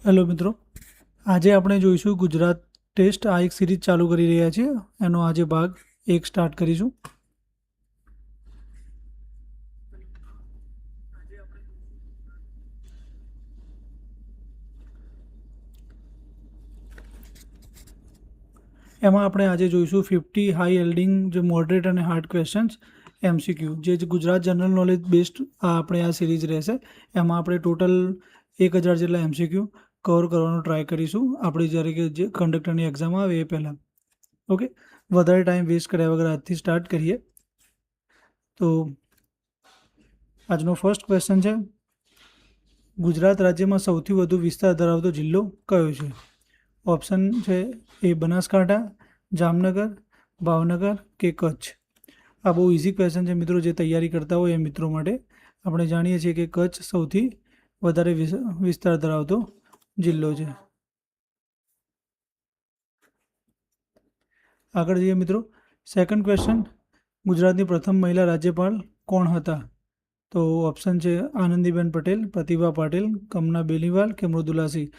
Hello મિત્રો, આજે આપણે જોઈશું ગુજરાત ટેસ્ટ. આ એક સિરીઝ ચાલુ કરી રહ્યા છીએ. એનો આજે ભાગ 1 સ્ટાર્ટ કરીશું. એમાં આપણે આજે જોઈશું 50 હાઈ એલ્ડિંગ જે મોડરેટ અને હાર્ડ ક્વેશ્ચન્સ MCQ, જે ગુજરાત જનરલ નોલેજ બેસ્ડ આપણે આ સિરીઝ રહેશે. એમાં આપણે ટોટલ 1000 જેટલા MCQ કવર કરવાનો ટ્રાય કરીશું આપણે જ્યારે કે જે કંડક્ટરની એક્ઝામ આવે એ પહેલાં. ઓકે, વધારે ટાઈમ વેસ્ટ કર્યા વગર આજથી સ્ટાર્ટ કરીએ. તો આજનો ફર્સ્ટ ક્વેશ્ચન છે, ગુજરાત રાજ્યમાં સૌથી વધુ વિસ્તાર ધરાવતો જિલ્લો કયો છે? ઓપ્શન છે એ બનાસકાંઠા, જામનગર, ભાવનગર કે કચ્છ. આ બહુ ઇઝી ક્વેશ્ચન છે મિત્રો, જે તૈયારી કરતા હોય એ મિત્રો માટે. આપણે જાણીએ છીએ કે કચ્છ સૌથી વધારે વિસ્તાર ધરાવતો જિલ્લો છે. આગળ જઈએ મિત્રો. સેકન્ડ ક્વેશ્ચન, ગુજરાતની પ્રથમ મહિલા રાજ્યપાલ કોણ હતા? તો ઓપ્શન છે આનંદીબેન પટેલ, પ્રતિભા પાટીલ, કમલા બેનીવાલ કે મૃદુલા સિંહ.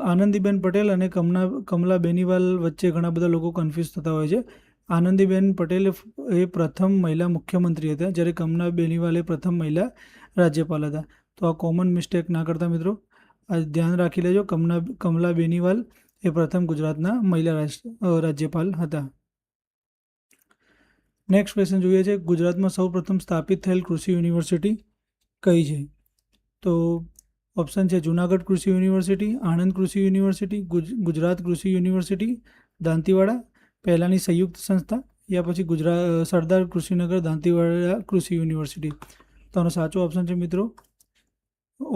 આનંદીબેન પટેલ અને કમલા બેનીવાલ વચ્ચે ઘણા બધા લોકો કન્ફ્યુઝ થતા હોય છે. આનંદીબેન પટેલ એ પ્રથમ મહિલા મુખ્યમંત્રી હતા, જ્યારે કમલા બેનીવાલ એ પ્રથમ મહિલા રાજ્યપાલ હતા. તો આ કોમન મિસ્ટેક ના કરતા મિત્રો, આ ધ્યાન રાખી લેજો. કમલા બેનીવાલ એ પ્રથમ ગુજરાતના મહિલા રાજ્યપાલ હતા. નેક્સ્ટ ક્વેશ્ચન જોઈએ છે, ગુજરાતમાં સૌપ્રથમ સ્થાપિત થયેલ કૃષિ યુનિવર્સિટી કઈ છે? તો ઓપ્શન છે જુનાગઢ કૃષિ યુનિવર્સિટી, આણંદ કૃષિ યુનિવર્સિટી, ગુજરાત કૃષિ યુનિવર્સિટી, દાંતીવાડા, પહેલાંની સંયુક્ત સંસ્થા, યા પછી સરદાર કૃષિનગર દાંતીવાડા કૃષિ યુનિવર્સિટી. તો આનો સાચો ઓપ્શન છે મિત્રો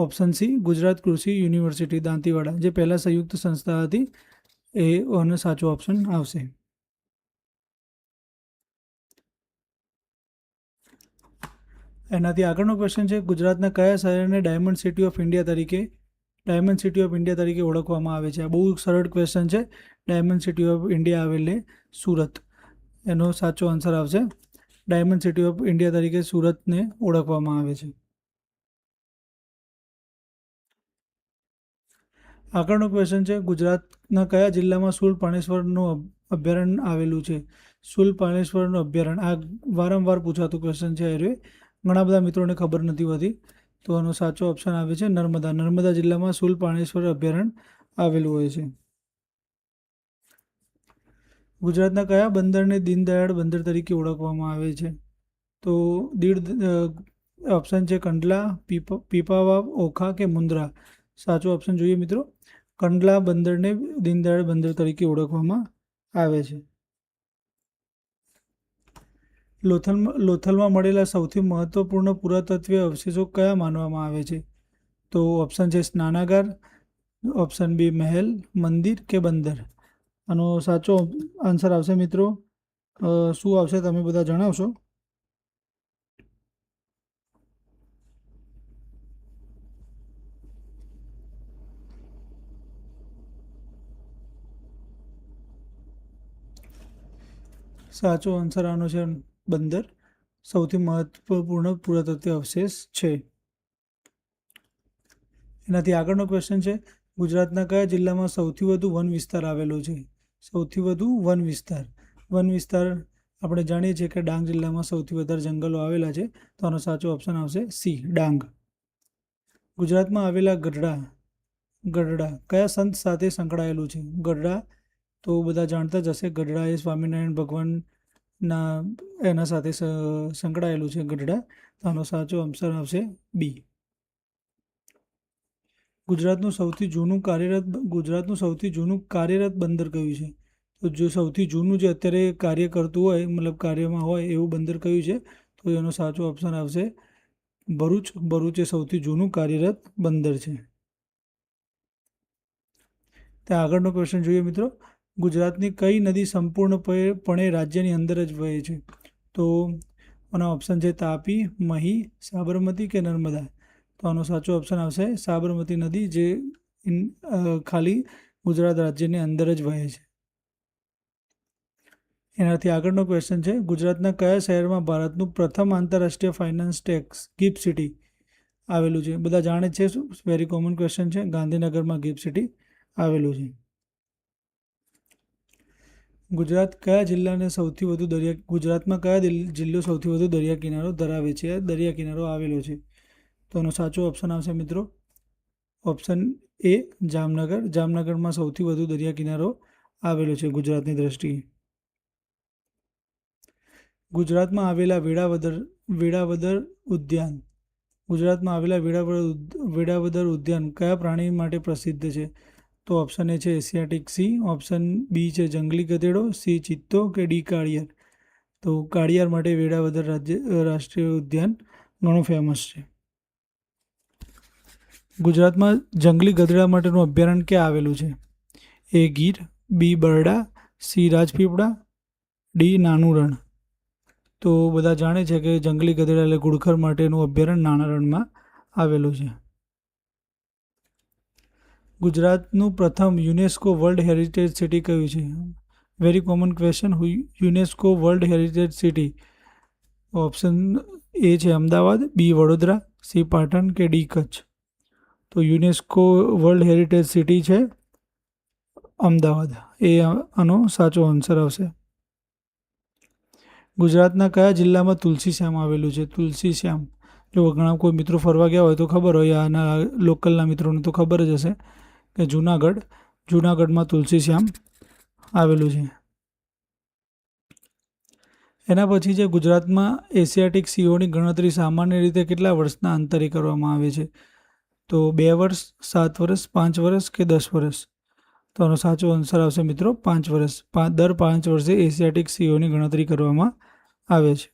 ઓપ્શન સી, ગુજરાત કૃષિ યુનિવર્સિટી દાંતીવાડા, જે પહેલાં સંયુક્ત સંસ્થા હતી. એનો સાચો ઓપ્શન આવશે. એનાથી આગળનો ક્વેશ્ચન છે, ગુજરાતના કયા શહેરને ડાયમંડ સિટી ઓફ ઇન્ડિયા તરીકે ઓળખવામાં આવે છે? આ બહુ સરળ ક્વેશ્ચન છે. ડાયમંડ સિટી ઓફ ઇન્ડિયા આવેલી સુરત. એનો સાચો આન્સર આવશે. ડાયમંડ સિટી ઓફ ઇન્ડિયા તરીકે સુરતને ઓળખવામાં આવે છે. આગળનો ક્વેશ્ચન છે, ગુજરાતના કયા જિલ્લામાં શૂલપાણેશ્વરનું અભયારણ્ય આવેલું છે? શૂલપાણેશ્વરનું અભયારણ્ય, આ વારંવાર પૂછાતું ક્વેશ્ચન છે. ઘણા બધા મિત્રોને ખબર નથી હોતી. તો આનો સાચો ઓપ્શન આવે છે નર્મદા જિલ્લામાં શૂલપાણેશ્વર અભયારણ્ય આવેલું હોય છે. ગુજરાતના કયા બંદરને દીનદયાળ બંદર તરીકે ઓળખવામાં આવે છે? તો ઓપ્શન છે કંડલા, પીપાવાવ, ઓખા કે મુન્દ્રા. સાચો ઓપ્શન જોઈએ મિત્રો, કંડલા બંદરને દીનદયાળ બંદર તરીકે ઓળખવામાં આવે છે. લોથલમાં મળેલા સૌથી મહત્વપૂર્ણ પુરાતત્વીય અવશેષો કયા માનવામાં આવે છે? તો ઓપ્શન છે સ્નાનાગાર, ઓપ્શન બી મહેલ, મંદિર કે બંદર. આનો સાચો આન્સર આવશે મિત્રો, શું આવશે તમે બધા જણાવશો? સાચો આન્સર આનો છે બંદર, સૌથી મહત્વપૂર્ણ પુરાતત્વીય અવશેષ છે. એનાથી આગળનો ક્વેશ્ચન છે, ગુજરાતના કયા જિલ્લામાં સૌથી વધુ વન વિસ્તાર આવેલો છે? સૌથી વધુ વન વિસ્તાર આપણે જાણીએ છીએ કે ડાંગ જિલ્લામાં સૌથી વધારે જંગલો આવેલા છે. તો આનો સાચો ઓપ્શન આવશે સી, ડાંગ. ગુજરાતમાં આવેલા ગઢડા કયા સંત સાથે સંકળાયેલું છે? ગઢડા તો બધા જાણતા જ હશે. ગઢડા એ સ્વામિનારાયણ ભગવાનના એના સાથે સંકળાયેલું છે ગઢડા. તો આનો સાચો આન્સર આવશે બી. ગુજરાતનું સૌથી જૂનું કાર્યરત બંદર કયું છે? તો જો સૌથી જૂનું જે અત્યારે કાર્ય કરતું હોય, મતલબ કાર્યમાં હોય એવું બંદર કયું છે? તો એનો સાચો ઓપ્શન આવશે ભરૂચ એ સૌથી જૂનું કાર્યરત બંદર છે. ત્યાં આગળનો ક્વેશ્ચન જોઈએ મિત્રો, ગુજરાતની કઈ નદી સંપૂર્ણપણે રાજ્યની અંદર જ વહે છે? તો આના ઓપ્શન છે તાપી, મહી, સાબરમતી કે નર્મદા. તો આનો સાચો ઓપ્શન આવશે સાબરમતી નદી, જે ખાલી ગુજરાત રાજ્યની અંદર જ વહે છે. એનાથી આગળનો ક્વેશ્ચન છે, ગુજરાતના કયા શહેરમાં ભારતનું પ્રથમ આંતરરાષ્ટ્રીય ફાઇનાન્સ ટેક્સ, ગિફ્ટ સિટી, આવેલું છે? બધા જાણે છે, વેરી કોમન ક્વેશ્ચન છે. ગાંધીનગરમાં ગિફ્ટ સિટી આવેલું છે. ગુજરાતમાં કયા જિલ્લો સૌથી વધુ દરિયા કિનારો ધરાવે છે? દરિયા કિનારો આવેલો છે. તો એનો સાચો ઓપ્શન આવશે મિત્રો ઓપ્શન એ જામનગર. જામનગરમાં સૌથી વધુ દરિયા કિનારો આવેલો છે ગુજરાતની દ્રષ્ટિએ. ગુજરાતમાં આવેલા વેળાવદર ઉદ્યાન ઉદ્યાન કયા પ્રાણી માટે પ્રસિદ્ધ છે? તો ઓપ્શન એ છે એશિયાટિક સિંહ, ઓપ્શન બી છે જંગલી ગધેડો, સી ચિત્તો કે ડી કાળિયાર. તો કાળિયાર માટે વેળાવદર રાષ્ટ્રીય ઉદ્યાન ઘણું ફેમસ છે. ગુજરાતમાં જંગલી ગધેડા માટેનું અભયારણ્ય ક્યાં આવેલું છે? એ ગીર, બી બરડા, સી રાજપીપળા, ડી નાનું રણ. તો બધા જાણે છે કે જંગલી ગધેડા એટલે ઘુડખર માટેનું અભયારણ્ય નાના રણમાં આવેલું છે. ગુજરાતનું પ્રથમ યુનેસ્કો વર્લ્ડ હેરિટેજ સિટી કયું છે? Very common question. UNESCO world heritage city. Option A છે અમદાવાદ, બી વડોદરા, સી પાટણ કે ડી કચ્છ. તો યુનેસ્કો વર્લ્ડ હેરિટેજ સિટી છે અમદાવાદ. એ આનો સાચો આન્સર આવશે. ગુજરાતના કયા જિલ્લામાં તુલસીશ્યામ આવેલું છે? તુલસીશ્યામ, જો ઘણા કોઈ મિત્રો ફરવા ગયા હોય તો ખબર હોય, આના લોકલના મિત્રોને તો ખબર જ હશે કે જૂનાગઢમાં તુલસીશ્યામ આવેલું છે. એના પછી છે ગુજરાતમાં એશિયાટિક સિંહોની ગણતરી સામાન્ય રીતે કેટલા વર્ષના અંતરે કરવામાં આવે છે? તો 2 વર્ષ, 7 વર્ષ, 5 વર્ષ કે 10 વર્ષ. તો આનો સાચો આન્સર આવશે મિત્રો 5 વર્ષ. દર 5 વર્ષે એશિયાટિક સિંહોની ગણતરી કરવામાં આવે છે.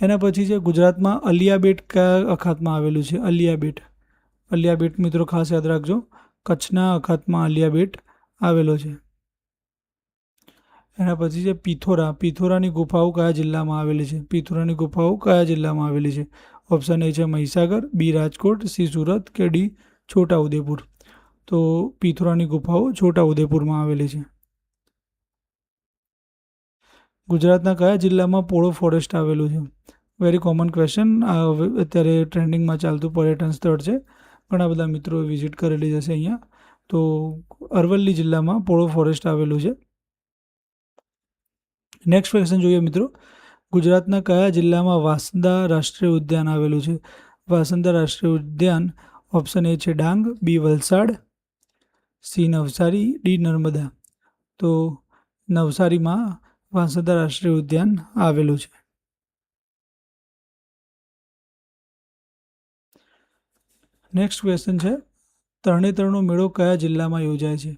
એના પછી છે ગુજરાતમાં અલિયા બેટ કયા અખાતમાં આવેલું છે? અલિયા બેટ મિત્રો ખાસ યાદ રાખજો, કચ્છના અખાતમાં અલિયા બેટ આવેલો છે. એના પછી છે પિથોરાની ગુફાઓ કયા જિલ્લામાં આવેલી છે? ઓપ્શન એ છે મહીસાગર, બી રાજકોટ, સી સુરત કે ડી છોટાઉદેપુર. તો પિથોરાની ગુફાઓ છોટાઉદેપુરમાં આવેલી છે. ગુજરાતના કયા જિલ્લામાં પોળો ફોરેસ્ટ આવેલું છે? Very common question. અત્યારે ટ્રેન્ડિંગમાં ચાલતું પર્યટન સ્થળ છે, ઘણા બધા મિત્રોએ વિઝિટ કરેલી જશે અહીંયા. તો અરવલ્લી જિલ્લામાં પોળો ફોરેસ્ટ આવેલું છે. નેક્સ્ટ ક્વેશ્ચન જોઈએ મિત્રો. ગુજરાતના કયા જિલ્લામાં વાંસદા રાષ્ટ્રીય ઉદ્યાન આવેલું છે? વાંસદા રાષ્ટ્રીય ઉદ્યાન. ઓપ્શન એ છે ડાંગ, બી વલસાડ, સી નવસારી, ડી નર્મદા. તો નવસારીમાં વાંસદા રાષ્ટ્રીય ઉદ્યાન આવેલું છે. નેક્સ્ટ ક્વેશ્ચન છે તરણેતરનો મેળો કયા જિલ્લામાં યોજાય છે?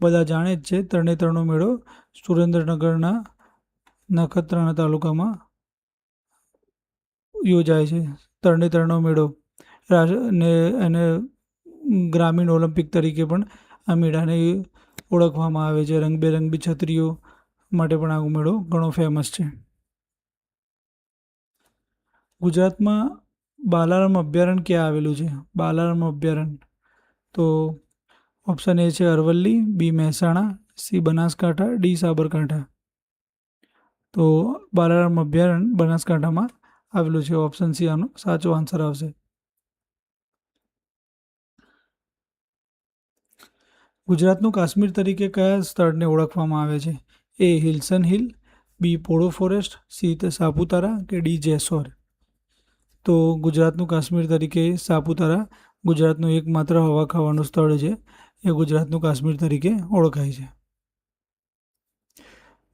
બધા જાણે જ છે, તરણેતરનો મેળો સુરેન્દ્રનગરના નખત્રાણા તાલુકામાં યોજાય છે. તરણેતરનો મેળો ને એને ગ્રામીણ ઓલિમ્પિક તરીકે પણ આ મેળાને ઓળખવામાં આવે છે. રંગબેરંગી છત્રીઓ માટે પણ આ મેળો ઘણો ફેમસ છે. ગુજરાતમાં બાલારામ અભયારણ્ય ક્યાં આવેલું છે? બાલારામ અભયારણ્ય. તો ઓપ્શન એ છે અરવલ્લી, બી મહેસાણા, સી બનાસકાંઠા, ડી સાબરકાંઠા. તો બાલારામ અભયારણ્ય બનાસકાંઠામાં આવેલું છે. ઓપ્શન સી આનો સાચો આન્સર આવશે. ગુજરાતનું કાશ્મીર તરીકે કયા સ્થળને ઓળખવામાં આવે છે? એ હિલ્સન હિલ, બી પોળો ફોરેસ્ટ, સી સાપુતારા કે ડી જેસોર. તો ગુજરાતનું કાશ્મીર તરીકે સાપુતારા, ગુજરાતનું એકમાત્ર હવા ખાવાનું સ્થળ છે, એ ગુજરાતનું કાશ્મીર તરીકે ઓળખાય છે.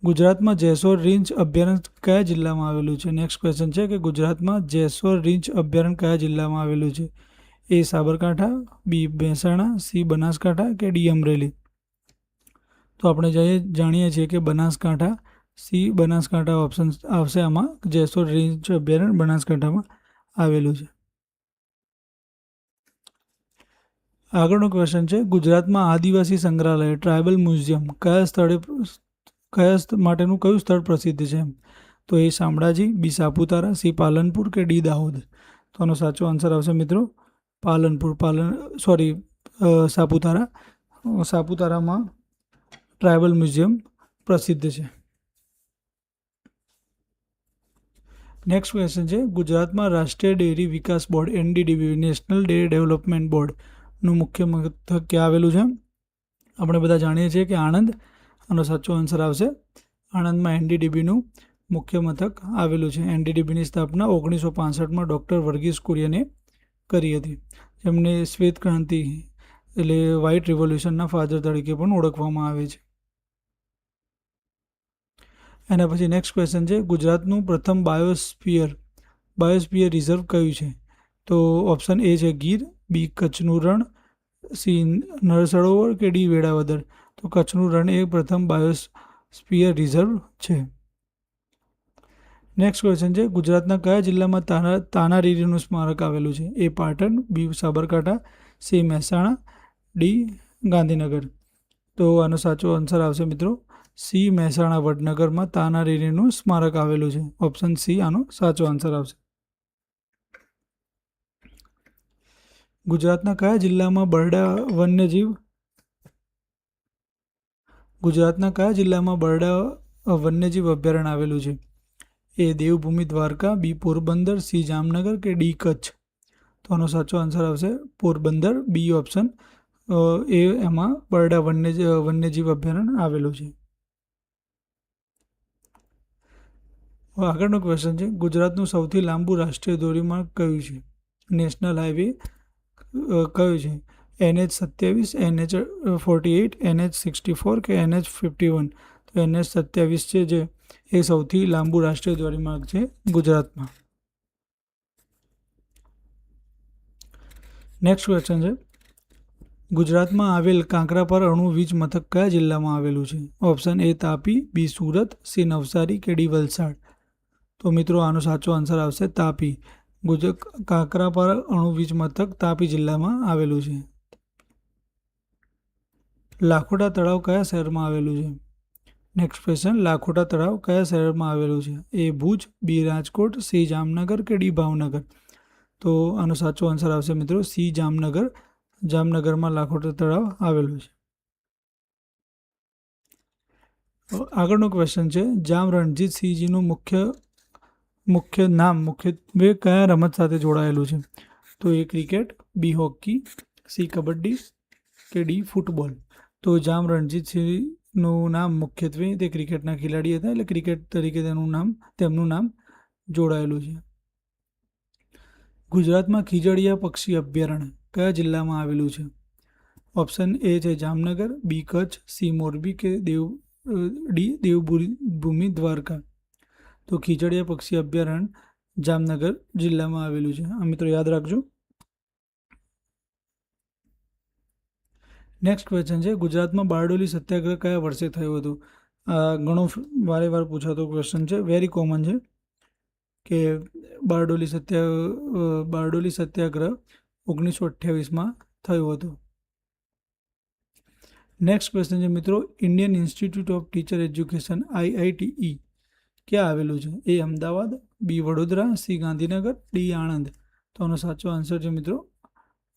ગુજરાતમાં જેસોર રીંછ અભયારણ્ય કયા જિલ્લામાં આવેલું છે? નેક્સ્ટ ક્વેશ્ચન છે કે ગુજરાતમાં જેસોર રીંછ અભયારણ્ય કયા જિલ્લામાં આવેલું છે? એ સાબરકાંઠા, બી મહેસાણા, સી બનાસકાંઠા કે ડી અમરેલી. તો આપણે જાણીએ છીએ કે બનાસકાંઠા, સી બનાસકાંઠા ઓપ્શન આવશે આમાં. જેસોર રીંછ અભયારણ્ય બનાસકાંઠામાં આવેલું છે. આગળનો ક્વેશ્ચન છે ગુજરાતમાં આદિવાસી સંગ્રહાલય ટ્રાઇબલ મ્યુઝિયમ કયા માટેનું કયું સ્થળ પ્રસિદ્ધ છે? તો એ શામળાજી, બી સાપુતારા, સી પાલનપુર કે ડી દાહોદ. તો આનો સાચો આન્સર આવશે મિત્રો સાપુતારા. સાપુતારામાં ટ્રાઇબલ મ્યુઝિયમ પ્રસિદ્ધ છે. નેક્સ્ટ ક્વેશ્ચન છે ગુજરાતમાં રાષ્ટ્રીય ડેરી વિકાસ board NDDB national dairy development બોર્ડનું મુખ્ય મથક ક્યાં આવેલું છે? આપણે બધા જાણીએ છીએ કે આણંદ. આનો સાચો આન્સર આવશે આણંદમાં NDDBનું મુખ્ય મથક આવેલું છે. NDDBની સ્થાપના 1965માં ડૉક્ટર વર્ગીસ કુરિયને કરી હતી, જેમને શ્વેત ક્રાંતિ એટલે વ્હાઇટ રિવોલ્યુશનના ફાધર તરીકે પણ ઓળખવામાં આવે છે. એના પછી નેક્સ્ટ ક્વેશ્ચન છે ગુજરાતનું પ્રથમ બાયોસ્ફિયર રિઝર્વ કયું છે? તો ઓપ્શન એ છે ગીર, બી કચ્છનું રણ, સી નળ સરોવર કે ડી વેળાવદર. તો કચ્છનું રણ એ પ્રથમ બાયોસ્ફિયર રિઝર્વ છે. નેક્સ્ટ ક્વેશ્ચન છે ગુજરાતના કયા જિલ્લામાં તાનારીરીનું સ્મારક આવેલું છે? એ પાટણ, બી સાબરકાંઠા, સી મહેસાણા, ડી ગાંધીનગર. તો આનો સાચો આન્સર આવશે મિત્રો સી મહેસાણા વડનગરમાં તાનારીરીનું સ્મારક આવેલું છે. ઓપ્શન સી આનો સાચો આન્સર આવશે. ગુજરાતના કયા જિલ્લામાં બરડા વન્યજીવ અભયારણ્ય આવેલું છે? એ દેવભૂમિ દ્વારકા, બી પોરબંદર, સી જામનગર કે ડી કચ્છ. તો આનો સાચો આન્સર આવશે પોરબંદર, બી ઓપ્શન એમાં બરડા વન્યજીવ અભયારણ્ય આવેલું છે. આગળનો ક્વેશ્ચન છે ગુજરાતનું સૌથી લાંબુ રાષ્ટ્રીય ધોરીમાર્ગ કયું છે? નેશનલ હાઈવે કયો છે? NH27, NH48, NH64 કે NH51. તો NH27 છે જે એ સૌથી લાંબુ રાષ્ટ્રીય ધોરીમાર્ગ છે ગુજરાતમાં. નેક્સ્ટ ક્વેશ્ચન છે ગુજરાતમાં આવેલ કાંકરાપાર અણુ વીજ મથક કયા જિલ્લામાં આવેલું છે? Option A Tapi, B Surat, C Navsari કે ડી વલસાડ. તો મિત્રો આનો સાચો આન્સર આવશે તાપી. કાંકરાપાર અણુ વીજ મથક તાપી જિલ્લામાં આવેલું છે. લાખોટા તળાવ કયા શહેરમાં આવેલું છે? નેક્સ્ટ ક્વેશ્ચન લાખોટા તળાવ કયા શહેરમાં આવેલું છે? એ ભુજ, બી રાજકોટ, સી જામનગર કે ડી ભાવનગર. તો આનો સાચો આન્સર આવશે મિત્રો સી જામનગર. જામનગરમાં લાખોટા તળાવ આવેલું છે. આગળનો ક્વેશ્ચન છે જામ રણજીત સિંહજીનું મુખ્યત્વે કયા રમત સાથે જોડાયેલું છે? તો A cricket, B hockey, C kabaddi કે ડી ફૂટબોલ. તો જામ રણજીત સિંહનું નામ મુખ્યત્વે તે ક્રિકેટના ખેલાડી હતા, એટલે ક્રિકેટ તરીકે તેમનું નામ જોડાયેલું છે. ગુજરાતમાં ખીજડીયા પક્ષી અભયારણ્ય કયા જિલ્લામાં આવેલું છે? ઓપ્શન એ છે જામનગર, બી કચ્છ, સી મોરબી કે ડી દેવભૂમિ દ્વારકા. તો ખીજડીયા પક્ષી અભયારણ્ય જામનગર જિલ્લામાં આવેલું છે. આ મિત્રો યાદ રાખજો. નેક્સ્ટ ક્વેશ્ચન છે ગુજરાતમાં બારડોલી સત્યાગ્રહ કયા વર્ષે થયું હતું? ઘણો વાર પૂછાતો ક્વેશ્ચન છે, વેરી કોમન છે કે બારડોલી સત્યાગ્રહ 1928માં થયું હતું. નેક્સ્ટ ક્વેશ્ચન છે મિત્રો Indian institute of teacher education IITE ક્યાં આવેલું છે? એ અમદાવાદ, બી વડોદરા, સી ગાંધીનગર, ડી આણંદ. તો આનો સાચો આન્સર છે મિત્રો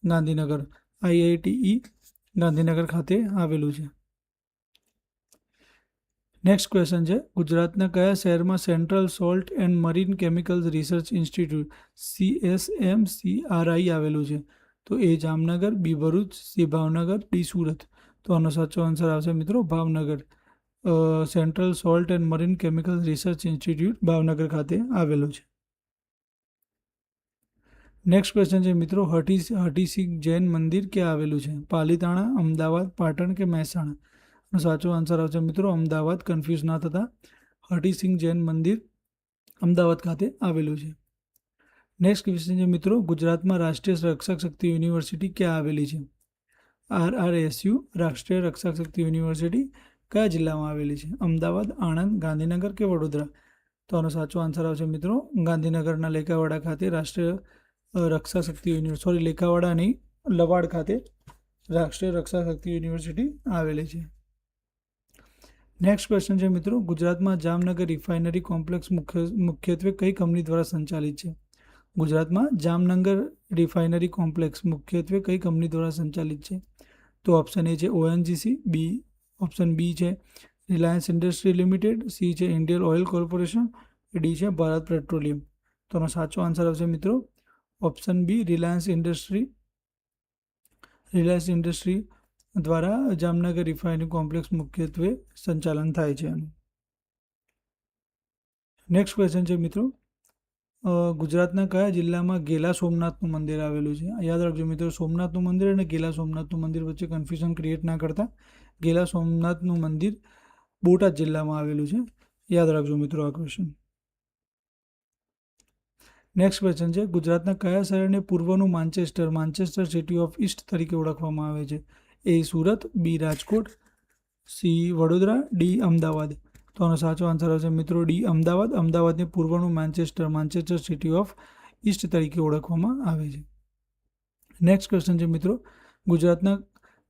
ગાંધીનગર. IITE ગાંધીનગર ખાતે આવેલું છે. નેક્સ્ટ ક્વેશ્ચન છે ગુજરાતના કયા શહેરમાં central salt and marine chemicals research institute CSMCRI આવેલું છે? તો એ જામનગર, બી ભરૂચ, સી ભાવનગર, ડી સુરત. તો આનો સાચો આન્સર આવશે મિત્રો Bhavnagar. Central salt and marine chemicals research institute Bhavnagar ખાતે આવેલું છે. નેક્સ્ટ ક્વેશ્ચન છે મિત્રો હઠીસિંહ જૈન મંદિર ક્યાં આવેલું છે? પાલીતાણા, અમદાવાદ, પાટણ કે મહેસાણા. સાચો આન્સર આવશે મિત્રો અમદાવાદ. કન્ફ્યુઝ ના થતા, હઠીસિંહ જૈન મંદિર અમદાવાદ ખાતે આવેલું છે. નેક્સ્ટ ક્વેશ્ચન છે મિત્રો ગુજરાતમાં રાષ્ટ્રીય રક્ષક શક્તિ યુનિવર્સિટી ક્યાં આવેલી છે? RRSU રાષ્ટ્રીય રક્ષક શક્તિ યુનિવર્સિટી કયા જિલ્લામાં આવેલી છે? અમદાવાદ, આણંદ, ગાંધીનગર કે વડોદરા. તો આનો સાચો આન્સર આવશે મિત્રો ગાંધીનગરના લેકાવાડા ખાતે રાષ્ટ્રીય રક્ષા શક્તિ લેકાવાડા નહીં, લવાડ ખાતે રાષ્ટ્રીય રક્ષા શક્તિ યુનિવર્સિટી આવેલી છે. નેક્સ્ટ ક્વેશ્ચન છે મિત્રો ગુજરાતમાં જામનગર રિફાઇનરી કોમ્પ્લેક્સ મુખ્યત્વે કઈ કંપની દ્વારા સંચાલિત છે? ગુજરાતમાં જામનગર રિફાઇનરી કોમ્પ્લેક્સ મુખ્યત્વે કઈ કંપની દ્વારા સંચાલિત છે? તો ઓપ્શન એ છે ONGC, ઓપ્શન બી છે રિલાયન્સ ઇન્ડસ્ટ્રી લિમિટેડ, સી છે ઇન્ડિયન ઓઇલ કોર્પોરેશન, ડી છે ભારત પેટ્રોલિયમ. તો આનો સાચો આન્સર આવશે મિત્રો ઓપ્શન બી રિલાયન્સ ઇન્ડસ્ટ્રી દ્વારા જામનગર રિફાઇનરી કોમ્પ્લેક્સ મુખ્યત્વે સંચાલન થાય છે. નેક્સ્ટ ક્વેશ્ચન છે મિત્રો, ગુજરાતના કયા જિલ્લામાં ગેલા સોમનાથનું મંદિર આવેલું છે? યાદ રાખજો મિત્રો, સોમનાથનું મંદિર અને ગેલા સોમનાથનું મંદિર વચ્ચે કન્ફ્યુઝન ક્રિએટ ના કરતા. ગેલા સોમનાથનું મંદિર બોટાદ જિલ્લામાં આવેલું છે. યાદ રાખજો મિત્રો આ ક્વેશ્ચન. નેક્સ્ટ ક્વેશ્ચન છે, ગુજરાતના કયા શહેરને પૂર્વનું માન્ચેસ્ટર સિટી ઓફ ઈસ્ટ તરીકે ઓળખવામાં આવે છે? એ સુરત, બી રાજકોટ, સી વડોદરા, ડી અમદાવાદ. તો આનો સાચો આન્સર આવશે મિત્રો ડી અમદાવાદ. અમદાવાદને પૂર્વનું માન્ચેસ્ટર સિટી ઓફ ઈસ્ટ તરીકે ઓળખવામાં આવે છે. નેક્સ્ટ ક્વેશ્ચન છે મિત્રો,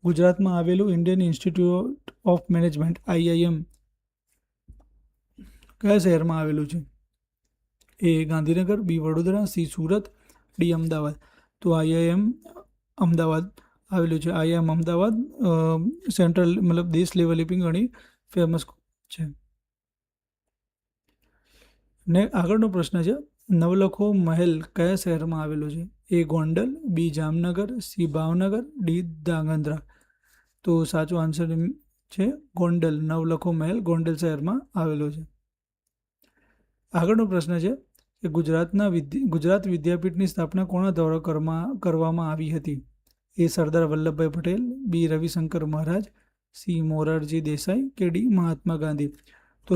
ગુજરાતમાં આવેલું Indian institute of management IIM કયા શહેરમાં આવેલું છે? એ ગાંધીનગર, બી વડોદરા, સી સુરત, ડી અમદાવાદ. તો IIM અમદાવાદ આવેલું છે. IIM અમદાવાદ સેન્ટ્રલ મતલબ દેશ લેવલે પણ ઘણી ફેમસ છે. ને આગળનો પ્રશ્ન છે, નવલખો મહેલ કયા શહેરમાં આવેલો છે? એ ગોંડલ, બી જામનગર, સી ભાવનગર, ડી ધાંગધ્રા. તો સાચો આન્સર છે ગોંડલ. નવલખો મહેલ ગોંડલ શહેરમાં આવેલો છે. આગળનો પ્રશ્ન છે કે ગુજરાત વિદ્યાપીઠની સ્થાપના કોના દ્વારા કરવામાં આવી હતી? એ સરદાર વલ્લભભાઈ પટેલ, બી રવિશંકર મહારાજ, સી મોરારજી દેસાઈ કે ડી મહાત્મા ગાંધી. તો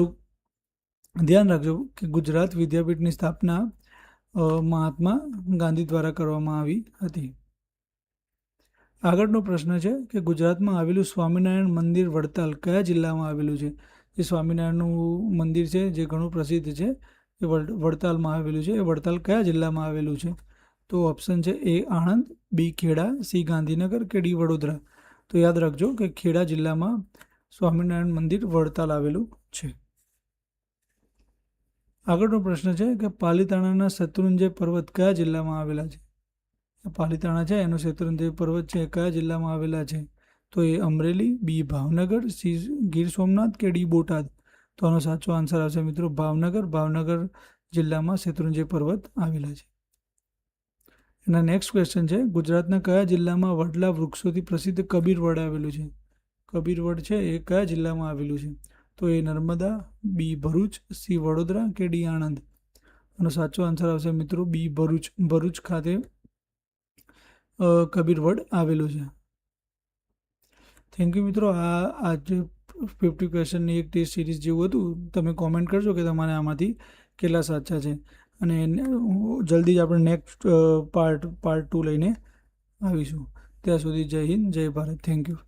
ધ્યાન રાખજો કે ગુજરાત વિદ્યાપીઠની સ્થાપના મહાત્મા ગાંધી દ્વારા કરવામાં આવી હતી. આગળનો પ્રશ્ન છે કે ગુજરાતમાં આવેલું સ્વામિનારાયણ મંદિર વડતાલ કયા જિલ્લામાં આવેલું છે? જે સ્વામિનારાયણનું મંદિર છે જે ઘણું પ્રસિદ્ધ છે એ વડતાલમાં આવેલું છે. એ વડતાલ કયા જિલ્લામાં આવેલું છે? તો ઓપ્શન છે એ આણંદ, બી ખેડા, સી ગાંધીનગર કે ડી વડોદરા. તો યાદ રાખજો કે ખેડા જિલ્લામાં સ્વામિનારાયણ મંદિર વડતાલ આવેલું છે. આગળનો પ્રશ્ન છે કે પાલીતાણાના શત્રુંજય પર્વત કયા જિલ્લામાં આવેલા છે? પાલીતાણા છે એનો શત્રુંજય પર્વત છે કયા જિલ્લામાં આવેલા છે? તો એ અમરેલી, બી ભાવનગર, સી ગીર સોમનાથ કે ડી બોટાદ. તો આનો સાચો આન્સર આવશે મિત્રો ભાવનગર જિલ્લામાં શત્રુંજય પર્વત આવેલા છે. એના નેક્સ્ટ ક્વેશ્ચન છે, ગુજરાતના કયા જિલ્લામાં વડલા વૃક્ષોથી પ્રસિદ્ધ કબીરવડ આવેલું છે? કબીરવડ છે એ કયા જિલ્લામાં આવેલું છે? તો એ નર્મદા, બી ભરૂચ, સી વડોદરા કે ડી આણંદ. આનો સાચો આન્સર આવશે મિત્રો બી ભરૂચ ખાતે કબીરવડ આવેલું છે. થેન્ક યુ મિત્રો. આજે 50 ક્વેશ્ચનની એક ટેસ્ટ સિરીઝ જેવું હતું. તમે કોમેન્ટ કરજો કે તમારે આમાંથી કેટલા સાચા છે, અને જલ્દી જ આપણે નેક્સ્ટ પાર્ટ 2 લઈને આવીશું. ત્યાં સુધી જય હિન્દ, જય ભારત. Thank you.